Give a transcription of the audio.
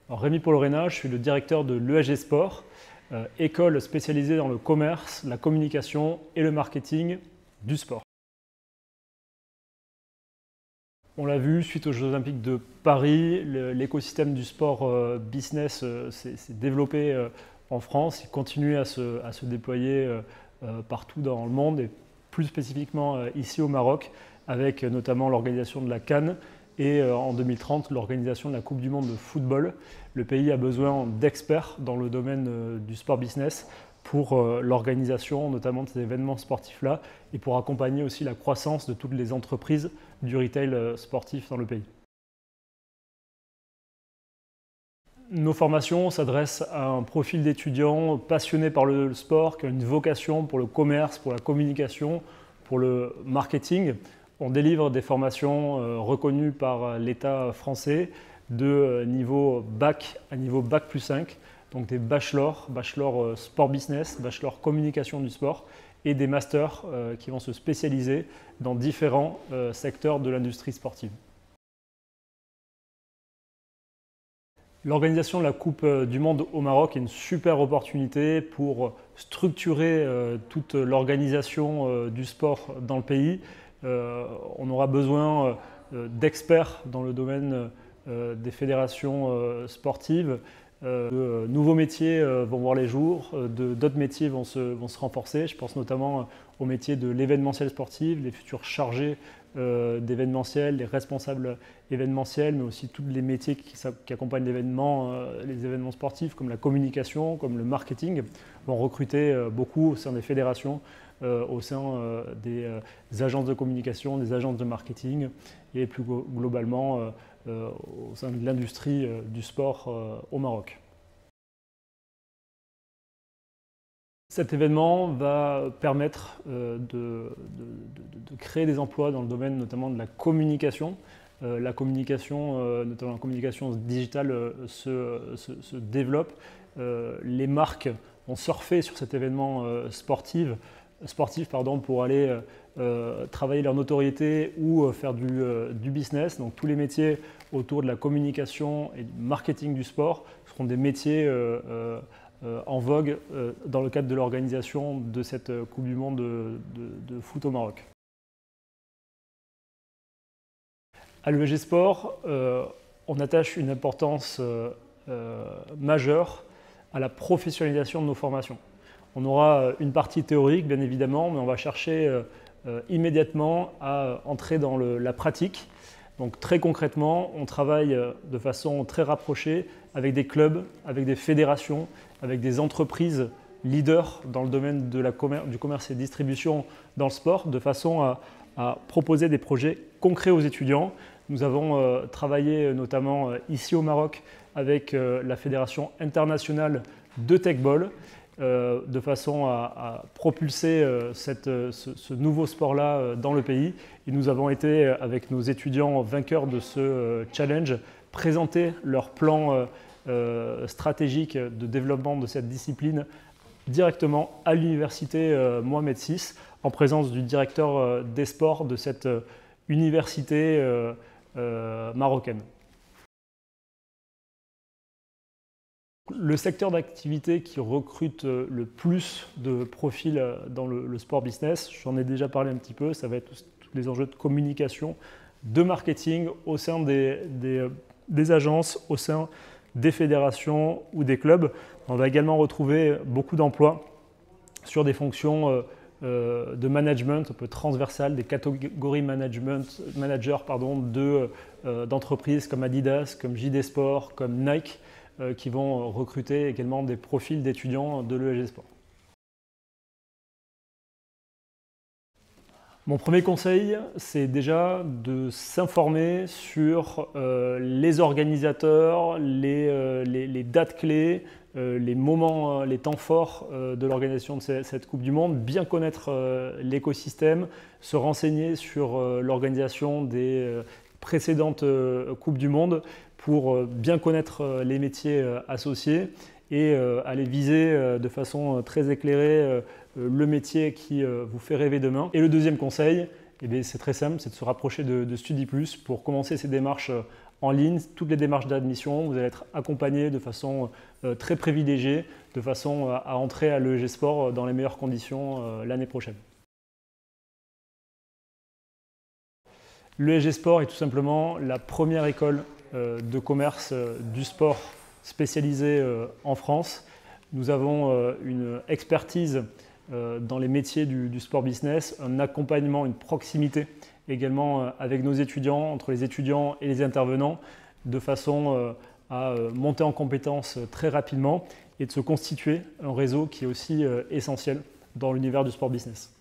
Alors, Rémi Paul-Reyna, je suis le directeur de l'ESG Sport, école spécialisée dans le commerce, la communication et le marketing du sport. On l'a vu, suite aux Jeux Olympiques de Paris, l'écosystème du sport business s'est développé en France. Il continue à se déployer partout dans le monde et plus spécifiquement ici au Maroc, avec notamment l'organisation de la CAN et en 2030 l'organisation de la Coupe du Monde de football. Le pays a besoin d'experts dans le domaine du sport business pour l'organisation notamment de ces événements sportifs-là et pour accompagner aussi la croissance de toutes les entreprises du retail sportif dans le pays. Nos formations s'adressent à un profil d'étudiants passionnés par le sport, qui ont une vocation pour le commerce, pour la communication, pour le marketing. On délivre des formations reconnues par l'État français de niveau bac à niveau bac plus 5, donc des bachelors sport business, bachelor communication du sport et des masters qui vont se spécialiser dans différents secteurs de l'industrie sportive. L'organisation de la Coupe du Monde au Maroc est une super opportunité pour structurer toute l'organisation du sport dans le pays. On aura besoin d'experts dans le domaine des fédérations sportives. De nouveaux métiers vont voir les jours, d'autres métiers vont se renforcer. Je pense notamment au métier de l'événementiel sportif, les futurs chargés d'événementiel, les responsables événementiels, mais aussi tous les métiers qui accompagnent l'événement, les événements sportifs, comme la communication, comme le marketing, vont recruter beaucoup au sein des fédérations, au sein des agences de communication, des agences de marketing et plus globalement au sein de l'industrie du sport au Maroc. Cet événement va permettre de créer des emplois dans le domaine notamment de la communication. La communication, notamment la communication digitale, se développe. Les marques ont surfé sur cet événement sportif pour aller travailler leur notoriété ou faire du business. Donc tous les métiers autour de la communication et du marketing du sport seront des métiers en vogue dans le cadre de l'organisation de cette Coupe du Monde de foot au Maroc. À l'ESG Sport, on attache une importance majeure à la professionnalisation de nos formations. On aura une partie théorique, bien évidemment, mais on va chercher immédiatement à entrer dans la pratique. Donc très concrètement, on travaille de façon très rapprochée avec des clubs, avec des fédérations, avec des entreprises leaders dans le domaine du commerce et distribution dans le sport, de façon à proposer des projets concrets aux étudiants. Nous avons travaillé notamment ici au Maroc avec la Fédération internationale de Teqball, de façon à propulser ce nouveau sport-là dans le pays. Et nous avons été, avec nos étudiants vainqueurs de ce challenge, présenter leur plan stratégique de développement de cette discipline directement à l'université Mohamed VI, en présence du directeur des sports de cette université marocaine. Le secteur d'activité qui recrute le plus de profils dans le sport business, j'en ai déjà parlé un petit peu, ça va être tous les enjeux de communication, de marketing au sein des agences, au sein des fédérations ou des clubs. On va également retrouver beaucoup d'emplois sur des fonctions de management un peu transversales, des catégories managers d'entreprises comme Adidas, comme JD Sport, comme Nike, qui vont recruter également des profils d'étudiants de l'ESG Sport. Mon premier conseil, c'est déjà de s'informer sur les organisateurs, les dates clés, les moments, les temps forts de l'organisation de cette Coupe du Monde, bien connaître l'écosystème, se renseigner sur l'organisation des précédentes Coupes du Monde pour bien connaître les métiers associés et aller viser de façon très éclairée le métier qui vous fait rêver demain. Et le deuxième conseil, c'est très simple, c'est de se rapprocher de StudiPlus pour commencer ces démarches en ligne, toutes les démarches d'admission, vous allez être accompagné de façon très privilégiée, de façon à entrer à l'ESG Sport dans les meilleures conditions l'année prochaine. L'ESG Sport est tout simplement la première école de commerce du sport spécialisée en France. Nous avons une expertise dans les métiers du sport business, un accompagnement, une proximité également avec nos étudiants, entre les étudiants et les intervenants, de façon à monter en compétences très rapidement et de se constituer un réseau qui est aussi essentiel dans l'univers du sport business.